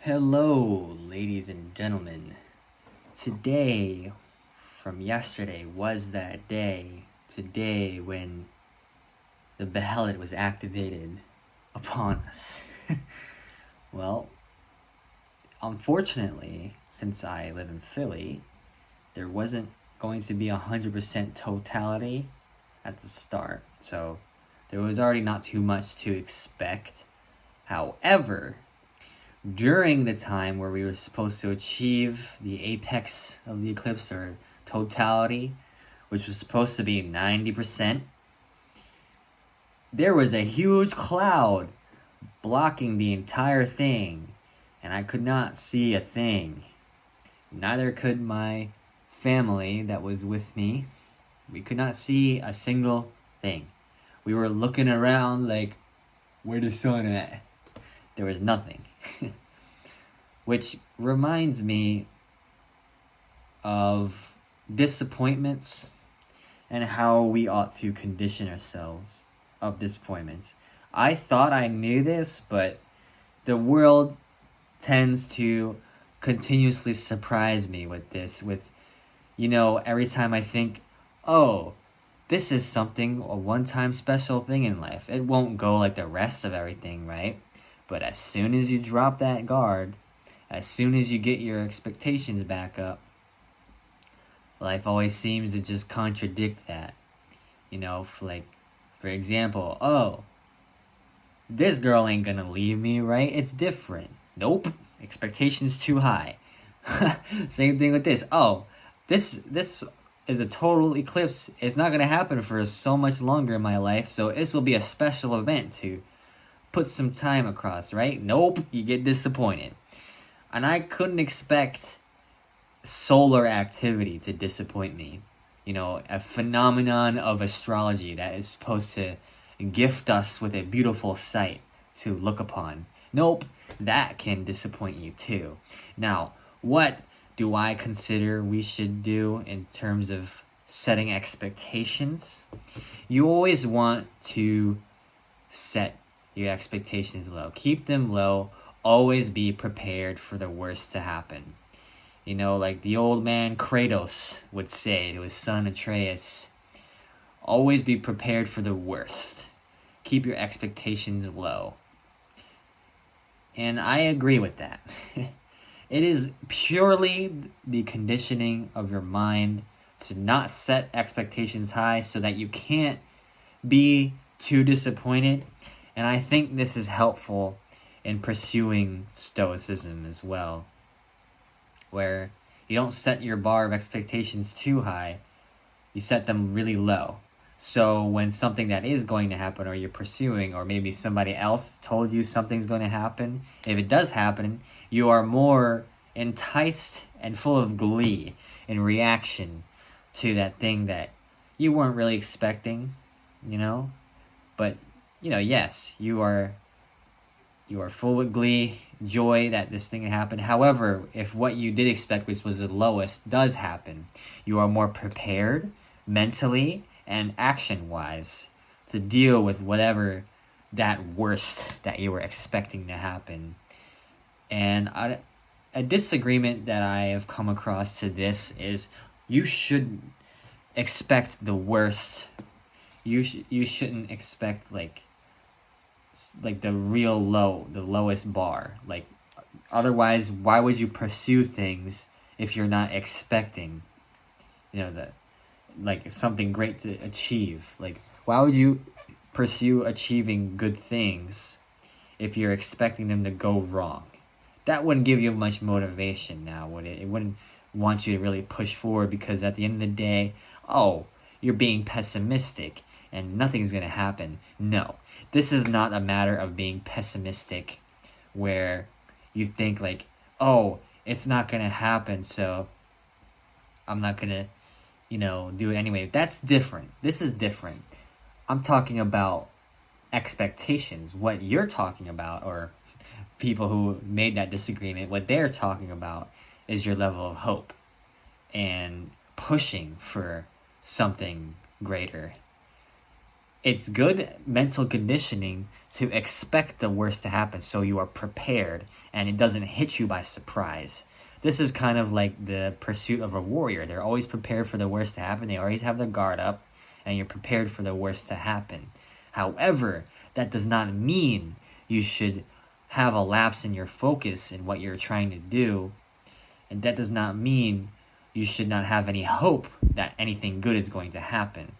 Hello, ladies and gentlemen. Today, from yesterday, was that day. Today, when the Behelit was activated upon us. Well, unfortunately, since I live in Philly, there wasn't going to be 100% totality at the start. So, there was already not too much to expect. However, during the time where we were supposed to achieve the apex of the eclipse, or totality, which was supposed to be 90%, there was a huge cloud blocking the entire thing, and I could not see a thing. Neither could my family that was with me. We could not see a single thing. We were looking around like, where the sun at? There was nothing. Which reminds me of disappointments and how we ought to condition ourselves of disappointments. I thought I knew this, but the world tends to continuously surprise me with this. Every time I think, oh, this is something, a one-time special thing in life. It won't go like the rest of everything, right? But as soon as you drop that guard, as soon as you get your expectations back up, life always seems to just contradict that. For example, oh, this girl ain't gonna leave me, right? It's different. Nope, expectations too high. Same thing with this. Oh, this is a total eclipse. It's not gonna happen for so much longer in my life, so this will be a special event to put some time across, right? Nope, you get disappointed. And I couldn't expect solar activity to disappoint me. A phenomenon of astrology that is supposed to gift us with a beautiful sight to look upon. Nope, that can disappoint you too. Now, what do I consider we should do in terms of setting expectations? You always want to set your expectations low. Keep them low. Always be prepared for the worst to happen. Like the old man Kratos would say to his son Atreus, always be prepared for the worst. Keep your expectations low. And I agree with that. It is purely the conditioning of your mind to not set expectations high so that you can't be too disappointed. And I think this is helpful in pursuing Stoicism as well, where you don't set your bar of expectations too high, you set them really low. So when something that is going to happen, or you're pursuing, or maybe somebody else told you something's going to happen, if it does happen, you are more enticed and full of glee in reaction to that thing that you weren't really expecting, But, yes, you are full of glee, joy that this thing happened. However, if what you did expect, which was the lowest, does happen, you are more prepared mentally and action-wise to deal with whatever that worst that you were expecting to happen. And a disagreement that I have come across to this is you should expect the worst. You shouldn't expect like the real low, the lowest bar. Like, otherwise, why would you pursue things if you're not expecting, something great to achieve? Like, why would you pursue achieving good things if you're expecting them to go wrong? That wouldn't give you much motivation now, would it? It wouldn't want you to really push forward, because at the end of the day, oh, you're being pessimistic and nothing's going to happen. No, this is not a matter of being pessimistic where you think like, oh, it's not going to happen, so I'm not going to, do it anyway. That's different. This is different. I'm talking about expectations. What you're talking about, or people who made that disagreement, what they're talking about is your level of hope and pushing for something greater. it's good mental conditioning to expect the worst to happen so you are prepared and it doesn't hit you by surprise. This is kind of like the pursuit of a warrior. They're always prepared for the worst to happen. They always have their guard up, and you're prepared for the worst to happen. However, that does not mean you should have a lapse in your focus in what you're trying to do. And that does not mean you should not have any hope that anything good is going to happen.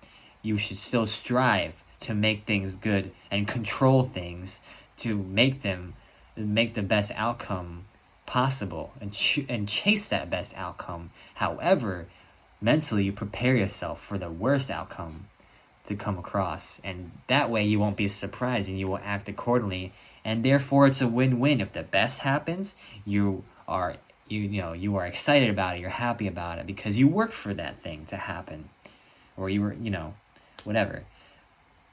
You should still strive to make things good and control things to make the best outcome possible and chase that best outcome. However, mentally you prepare yourself for the worst outcome to come across, and that way you won't be surprised and you will act accordingly, and therefore it's a win-win. If the best happens, you are excited about it, you're happy about it because you worked for that thing to happen, or you were, whatever.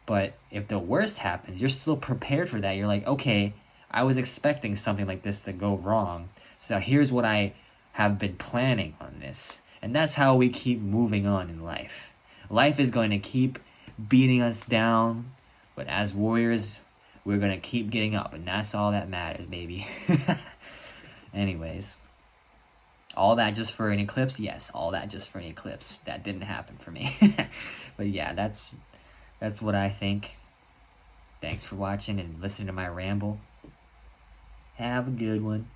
But if the worst happens, you're still prepared for that. You're like, okay, I was expecting something like this to go wrong, so here's what I have been planning on this. And that's how we keep moving on in life. Life is going to keep beating us down, but as warriors, we're going to keep getting up, and that's all that matters, baby. Anyways, all that just for an eclipse? Yes, all that just for an eclipse. That didn't happen for me. But yeah, that's what I think. Thanks for watching and listening to my ramble. Have a good one.